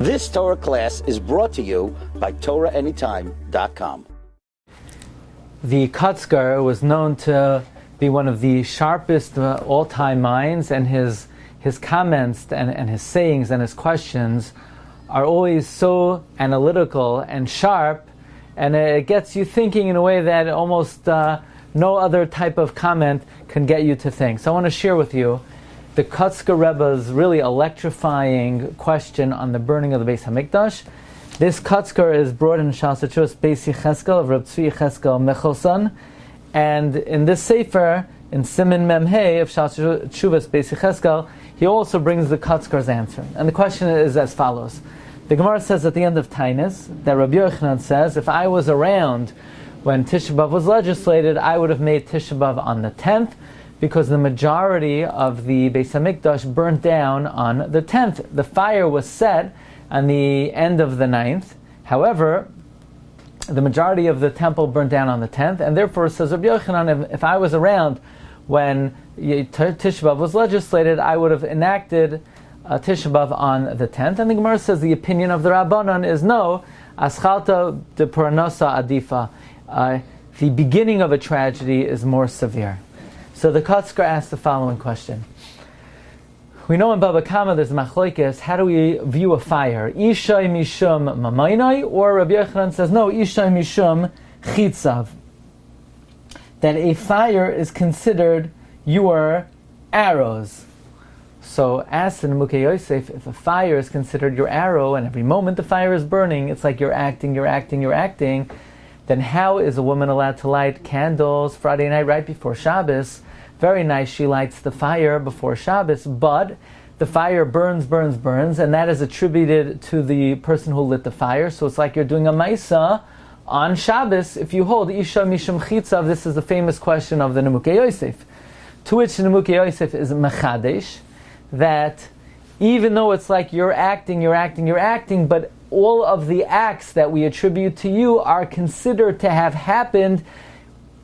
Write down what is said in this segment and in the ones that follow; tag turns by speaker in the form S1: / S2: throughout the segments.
S1: This Torah class is brought to you by TorahAnytime.com.
S2: The Kotzker was known to be one of the sharpest all-time minds, and his comments and his sayings and his questions are always so analytical and sharp, and it gets you thinking in a way that almost no other type of comment can get you to think. So I want to share with you the Kotzker Rebbe's really electrifying question on the burning of the Beis Hamikdash. This Kotzker is brought in Shas Teshuvos Beis Yecheskel of Reb Tzvi Yecheskel Mechelson, and in this sefer, in Siman Memhei of Shas Teshuvos Beis Yecheskel, he also brings the Kotzker's answer. And the question is as follows. The Gemara says at the end of Tainis that Rabbi Yochanan says, if I was around when Tisha B'Av was legislated, I would have made Tisha B'Av on the 10th, because the majority of the Beis Hamikdash burnt down on the 10th. The fire was set on the end of the 9th. However, the majority of the temple burnt down on the 10th, and therefore, says Rabbi Yochanan, if I was around when Tisha B'Av was legislated, I would have enacted Tisha B'Av on the 10th. And the Gemara says the opinion of the Rabbanan is no, Aschalta de Parnasa Adifa. The beginning of a tragedy is more severe. So the Kotzker asks the following question. We know in Baba Kama there's machlokes, how do we view a fire? Ishay mishum mamaynai, or Rabbi Yochanan says no, Ishay mishum chitzav. That a fire is considered your arrows. So as in Mukhe Yosef, if a fire is considered your arrow, and every moment the fire is burning, it's like you're acting, then how is a woman allowed to light candles Friday night right before Shabbos? Very nice, she lights the fire before Shabbos, but the fire burns, and that is attributed to the person who lit the fire. So it's like you're doing a maisa on Shabbos if you hold Isha Mishum Chitzav. This is the famous question of the Nemukei Yosef, to which the Nemukei Yosef is mechadesh, that even though it's like you're acting, but all of the acts that we attribute to you are considered to have happened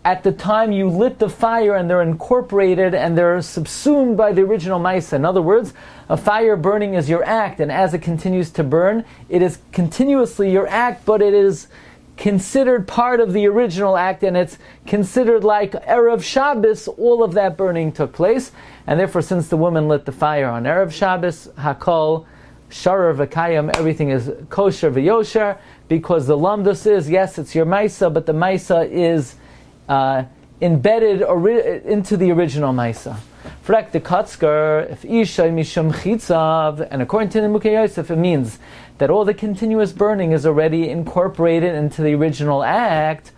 S2: at the time you lit the fire, and they're incorporated and they're subsumed by the original Maisa. In other words, a fire burning is your act, and as it continues to burn, it is continuously your act, but it is considered part of the original act, and it's considered like Erev Shabbos, all of that burning took place. And therefore, since the woman lit the fire on Erev Shabbos, Hakol, Sharar V'Kayam, everything is kosher v'yosher, because the lamdus is, yes, it's your Maisa, but the Maisa is embedded into the original Maisa. Frek the Kotzker, if Isha Mishum Chitzav, and according to the Mukhe Yosef, it means that all the continuous burning is already incorporated into the original act.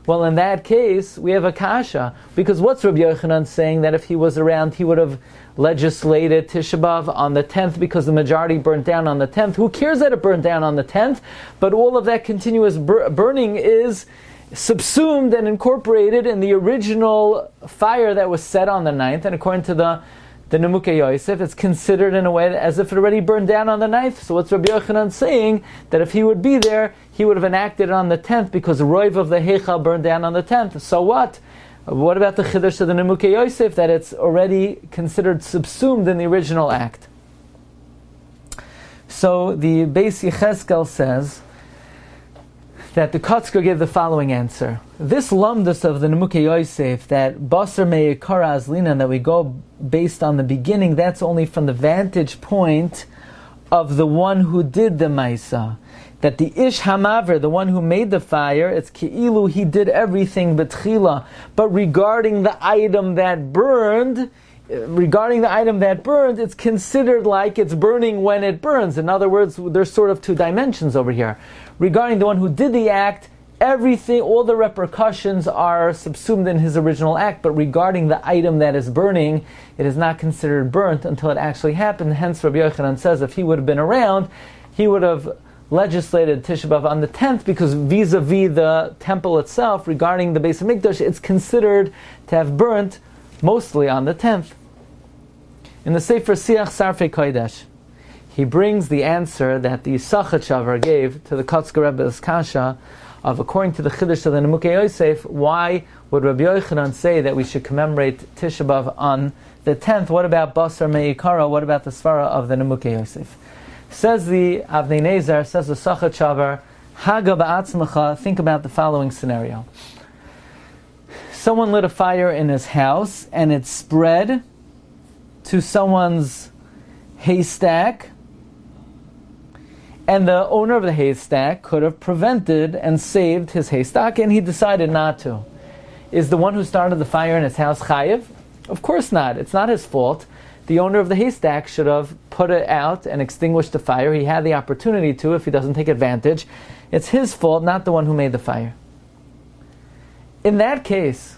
S2: Well, in that case, we have a kasha, because what's Rabbi Yochanan saying? That if he was around, he would have legislated Tisha B'Av on the 10th, because the majority burnt down on the 10th. Who cares that it burnt down on the 10th? But all of that continuous burning is subsumed and incorporated in the original fire that was set on the 9th, and according to the Nemukei Yosef, it's considered in a way as if it already burned down on the 9th. So what's Rabbi Yochanan saying? That if he would be there, he would have enacted it on the 10th, because the Roiv of the Heichal burned down on the 10th. So what? What about the Chiddush of the Nemukei Yosef, that it's already considered subsumed in the original act? So the Beis Yecheskel says that the Kotzker gave the following answer. This lumdus of the Nemukei Yosef, that Basar Me'ikara Azlina, that we go based on the beginning, that's only from the vantage point of the one who did the Maisa. That the Ish Hamaver, the one who made the fire, it's Ki'ilu, he did everything B'tchila. But regarding the item that burned, it's considered like it's burning when it burns. In other words, there's sort of two dimensions over here. Regarding the one who did the act, everything, all the repercussions are subsumed in his original act, but regarding the item that is burning, it is not considered burnt until it actually happened. Hence, Rabbi Yochanan says if he would have been around, he would have legislated Tisha B'Av on the 10th, because vis-a-vis the temple itself, regarding the Beis Hamikdash, it's considered to have burnt mostly on the 10th. In the Sefer Siach Sarfei Kodesh, he brings the answer that the Sachachavar gave to the Kotzker Rebbe's kasha of, according to the Chiddush of the Nemukei Yosef, why would Rabbi Yochanan say that we should commemorate Tisha B'Av on the 10th? What about Basar Me'ikara? What about the Svara of the Nemukei Yosef? Says the Avnei Nezer, says the Sachat Shavar, Haga ba'atzmacha, think about the following scenario. Someone lit a fire in his house and it spread to someone's haystack, and the owner of the haystack could have prevented and saved his haystack, and he decided not to. Is the one who started the fire in his house chayiv? Of course not. It's not his fault. The owner of the haystack should have put it out and extinguished the fire. He had the opportunity to if he doesn't take advantage. It's his fault, not the one who made the fire. In that case,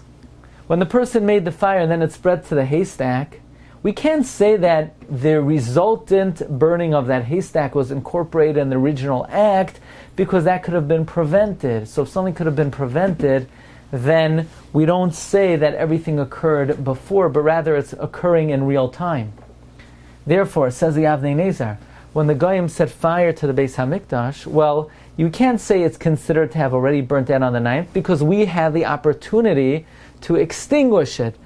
S2: when the person made the fire and then it spread to the haystack, we can't say that the resultant burning of that haystack was incorporated in the original act, because that could have been prevented. So if something could have been prevented, then we don't say that everything occurred before, but rather it's occurring in real time. Therefore, says the Avnei Nezer, when the Goyim set fire to the Beis HaMikdash, well, you can't say it's considered to have already burnt out on the 9th, because we had the opportunity to extinguish it.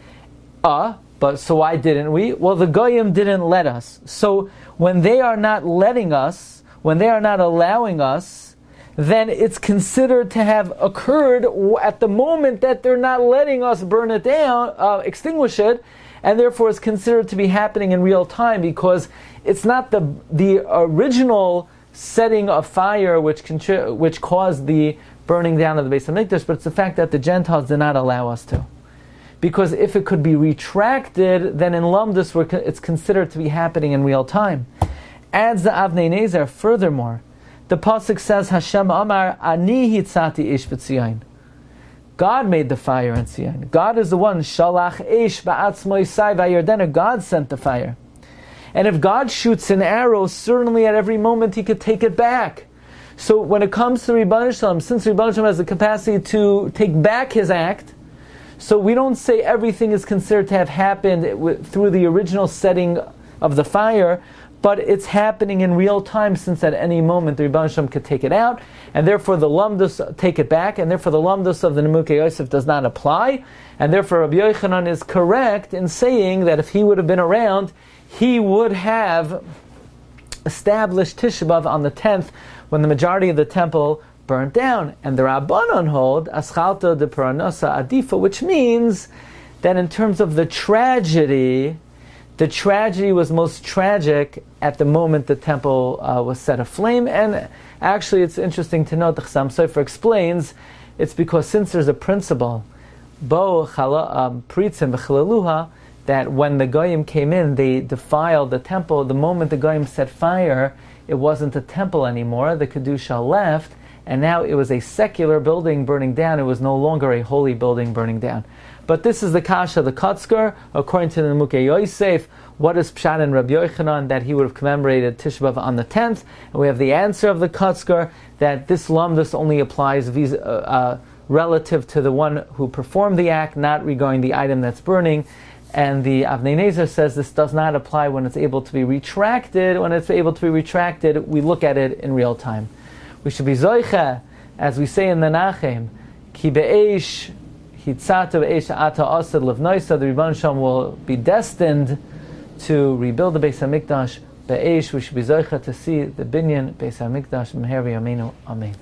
S2: But so why didn't we? Well, the Goyim didn't let us. So when they are not letting us, when they are not allowing us, then it's considered to have occurred at the moment that they're not letting us burn it down, extinguish it, and therefore it's considered to be happening in real time, because it's not the original setting of fire which caused the burning down of the Beis HaMikdash, but it's the fact that the Gentiles did not allow us to. Because if it could be retracted, then in Lamdus it's considered to be happening in real time. Adds the Avnei Nezer, furthermore, the pasuk says, Hashem Amar, Ani hitzati ish b'tzion. God made the fire in Tzion. God is the one, Shalach ish ba'atzmo yisai v'ayardena. God sent the fire. And if God shoots an arrow, certainly at every moment He could take it back. So when it comes to Rebbi Shalom, since Rebbi Shalom has the capacity to take back His act, so we don't say everything is considered to have happened through the original setting of the fire, but it's happening in real time, since at any moment the Rebbi Shalom could take it out, and therefore the Lamdus take it back, and therefore the Lamdus of the Nemukei Yosef does not apply, and therefore Rabbi Yochanan is correct in saying that if he would have been around, he would have established Tisha B'Av on the 10th, when the majority of the temple burnt down. And the Rabbanon hold Aschalta de Paranosa Adifa, which means that in terms of the tragedy was most tragic at the moment the temple was set aflame. And actually it's interesting to note, the Chassam Sofer explains, it's because since there's a principle, Bo Pritzim B'Chilaluha, that when the Goyim came in, they defiled the temple. The moment the Goyim set fire, it wasn't a temple anymore. The Kedusha left, and now it was a secular building burning down. It was no longer a holy building burning down. But this is the kasha, the Kotzker, according to the Nemukei Yosef. What is Pshat and Rabbi Yochanan, that he would have commemorated Tisha B'Av on the 10th? And we have the answer of the Kotzker, that this Lamdus only applies relative to the one who performed the act, not regarding the item that's burning. And the Avnei Nezer says this does not apply when it's able to be retracted. When it's able to be retracted, we look at it in real time. We should be zoicha, as we say in the Nachem, ki be'esh hitzata be'esh ata asad levnoisa. The Rebbi Shalom will be destined to rebuild the Beis HaMikdash. Be'esh, we should be zoicha to see the binyan Beis HaMikdash. Meher v'yameinu. Amen.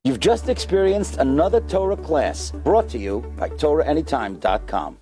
S1: You've just experienced another Torah class brought to you by TorahAnytime.com.